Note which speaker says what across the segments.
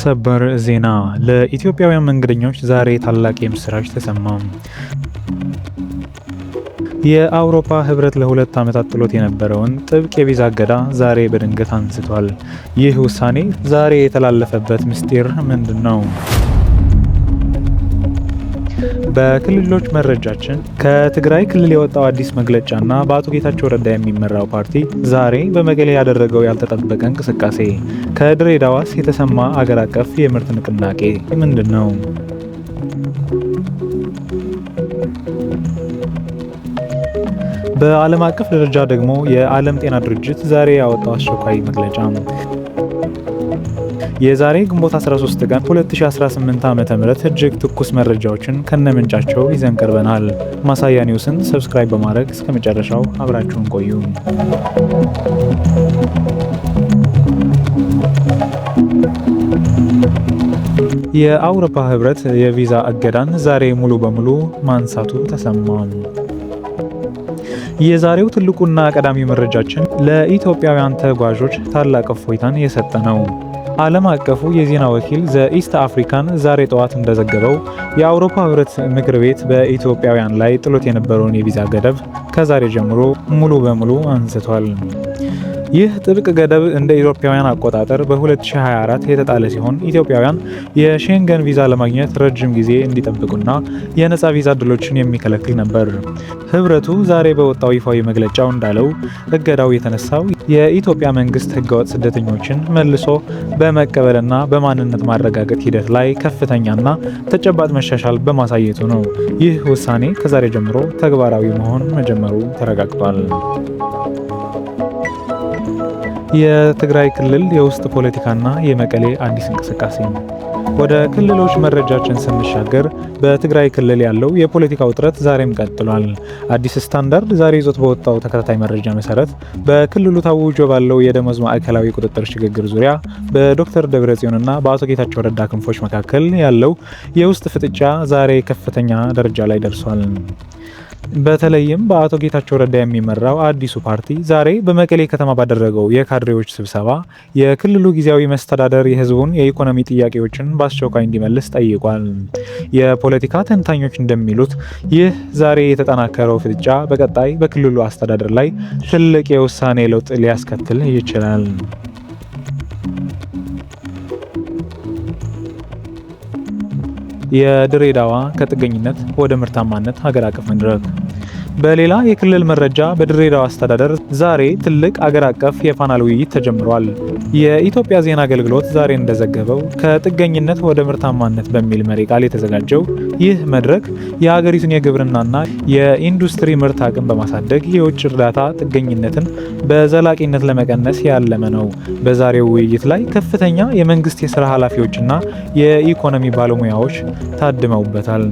Speaker 1: ሰበር ዜና ለኢትዮጵያውያን መንገደኞች ዛሬ ታላቅ የምስራች ተሰማ። የአውሮፓ ህብረት ለ2 ዓመታት ጥሎት የነበረውን ጥብቅ የቪዛ እገዳ ዛሬ በድንገት አንስቷል። ይህ ውሳኔ ዛሬ የተላለፈበት ምስጢር ምንድነው? በክልሎች መረጃችን ከትግራይ ክልል የወጣው አዲስ መግለጫና በአቶ ጌታቸው ረዳ የሚመራው ፓርቲ ዛሬ በመቀሌ ያደረገው ያልተጠበቀ እንቅስቃሴ፣ ከድሬዳዋስ የተሰማ አገር አቀፍ የምርት ንቅናቄ ምንድነው? በዓለም አቀፍ ደረጃ ደግሞ የዓለም ጤና ድርጅት ዛሬ ያወጣው አስቸኳይ መግለጫ። የዛሬ ግንቦት 13 ቀን 2018 ዓ.ም እጅግ ትኩስ መረጃዎችን ከነምንጫቸው ይዘን ቀርበናል። ማሳያ ኒውስን ሰብስክራይብ በማድረግ እስከ መጨረሻው አብራችሁን ቆዩ። የአውሮፓ ህብረት የቪዛ እገዳን ዛሬ ሙሉ በሙሉ ማንሳቱ ተሰማ። የዛሬው ትልቁና ቀዳሚ መረጃችን ለኢትዮጵያውያን ተጓዦች ታላቅ እፎይታን የሰጠ ነው። ዓለም አቀፉ የዜና ወኪል ዘ ኢስት አፍሪካን ዛሬ ጠዋት እንደዘገበው የአውሮፓ ህብረት ምክር ቤት በኢትዮጵያውያን ላይ ጥሎት የነበረውን የቪዛ ገደብ ከዛሬ ጀምሮ ሙሉ በሙሉ አንስቷል። ይህ ጥብቅ ገደብ እንደ ኢሮፓውያን አቆጣጠር በ2024 የተጣለ ሲሆን ኢትዮጵያውያን የሼንገን ቪዛ ለማግኘት ረጅም ጊዜ እንዲጠብቁና የነፃ ቪዛ እድሎችን የሚከለክል ነበር። ህብረቱ ዛሬ በወጣው ይፋዊ መግለጫው እንዳለው እገዳው የተነሳው የኢትዮጵያ መንግስት ህገወጥ ስደተኞችን መልሶ በመቀበልና በማንነት ማረጋገጥ ሂደት ላይ ከፍተኛና ተጨባጭ መሻሻል በማሳየቱ ነው። ይህ ውሳኔ ከዛሬ ጀምሮ ተግባራዊ መሆን መጀመሩ ተረጋግጧል። የትግራይ ክልል የውስጥ ፖለቲካና የመቀሌ አዲስ እንቅስቃሴ። ወደ ክልሎች መረጃችን ስንሻገር በትግራይ ክልል ያለው የፖለቲካ ውጥረት ዛሬም ቀጥሏል። አዲስ ስታንዳርድ ዛሬ ይዞት በወጣው ተከታታይ መረጃ መሰረት በክልሉ ታውጆ ባለው የደሞዝ ማዕከላዊ ቁጥጥር ሽግግር ዙሪያ በዶክተር ደብረጽዮንና በአቶ ጌታቸው ረዳ ክንፎች መካከል ያለው የውስጥ ፍጥጫ ዛሬ ከፍተኛ ደረጃ ላይ ደርሷል። በተለይም በአቶ ጌታቸው ረዳ የሚመራው አዲሱ ፓርቲ ዛሬ በመቀሌ ከተማ ባደረገው የካድሬዎች ስብሰባ የክልሉ ጊዜያዊ መስተዳደር የህዝቡን የኢኮኖሚ ጥያቄዎችን በአስቸኳይ እንዲመልስ ጠይቋል። የፖለቲካ ተንታኞች እንደሚሉት ይህ ዛሬ የተጠናከረው ፍጥጫ በቀጣይ በክልሉ አስተዳደር ላይ ትልቅ የውሳኔ ለውጥ ሊያስከትል ይችላል። የድሬዳዋ ከጥገኝነት ወደ ምርታማነት ሀገር አቀፍ መድረክ። በሌላ የክልል መረጃ በድሬዳዋ አስተዳደር ዛሬ ትልቅ አገር አቀፍ የፓናል ውይይት ተጀምሯል። የኢትዮጵያ ዜና አገልግሎት ዛሬ እንደዘገበው ከጥገኝነት ወደ ምርታማነት በሚል መሪ ቃል የተዘጋጀው ይህ መድረክ የሀገሪቱን የግብርናና የኢንዱስትሪ ምርት አቅም በማሳደግ የውጭ እርዳታ ጥገኝነትን በዘላቂነት ለመቀነስ ያለመ ነው። በዛሬው ውይይት ላይ ከፍተኛ የመንግስት የስራ ኃላፊዎችና የኢኮኖሚ ባለሙያዎች ታድመውበታል።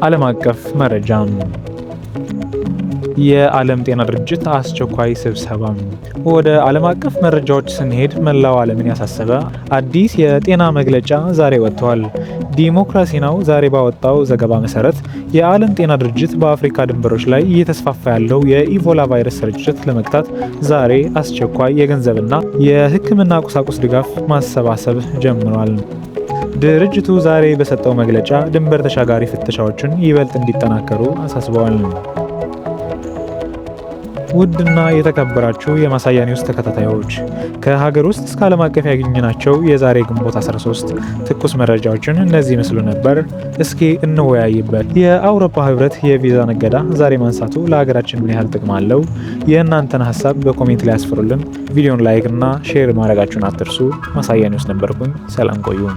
Speaker 1: ዓለም አቀፍ መረጃ። የዓለም ጤና ድርጅት አስቸኳይ ስብሰባ። ወደ ዓለም አቀፍ መረጃዎች ስንሄድ መላው ዓለምን ያሳሰበ አዲስ የጤና መግለጫ ዛሬ ወጥቷል። ዲሞክራሲ ናው ዛሬ ባወጣው ዘገባ መሰረት የዓለም ጤና ድርጅት በአፍሪካ ድንበሮች ላይ እየተስፋፋ ያለው የኢቦላ ቫይረስ ስርጭት ለመግታት ዛሬ አስቸኳይ የገንዘብና የሕክምና ቁሳቁስ ድጋፍ ማሰባሰብ ጀምሯል። ድርጅቱ ዛሬ በሰጠው መግለጫ ድንበር ተሻጋሪ ፍተሻዎችን ይበልጥ እንዲጠናከሩ አሳስበዋል። ውድና የተከበራችሁ የማሳያ ኒውስ ተከታታዮች ከሀገር ውስጥ እስከ ዓለም አቀፍ ያገኘናቸው የዛሬ ግንቦት 13 ትኩስ መረጃዎችን እነዚህ መስሉ ነበር። እስኪ እንወያይበት። የአውሮፓ ህብረት የቪዛ እገዳ ዛሬ ማንሳቱ ለሀገራችን ምን ያህል ጥቅም አለው? የእናንተን ሀሳብ በኮሜንት ላይ ያስፍሩልን። ቪዲዮን ላይክ እና ሼር ማድረጋችሁን አትርሱ። ማሳያ ኒውስ ነበርኩኝ። ሰላም ቆዩን።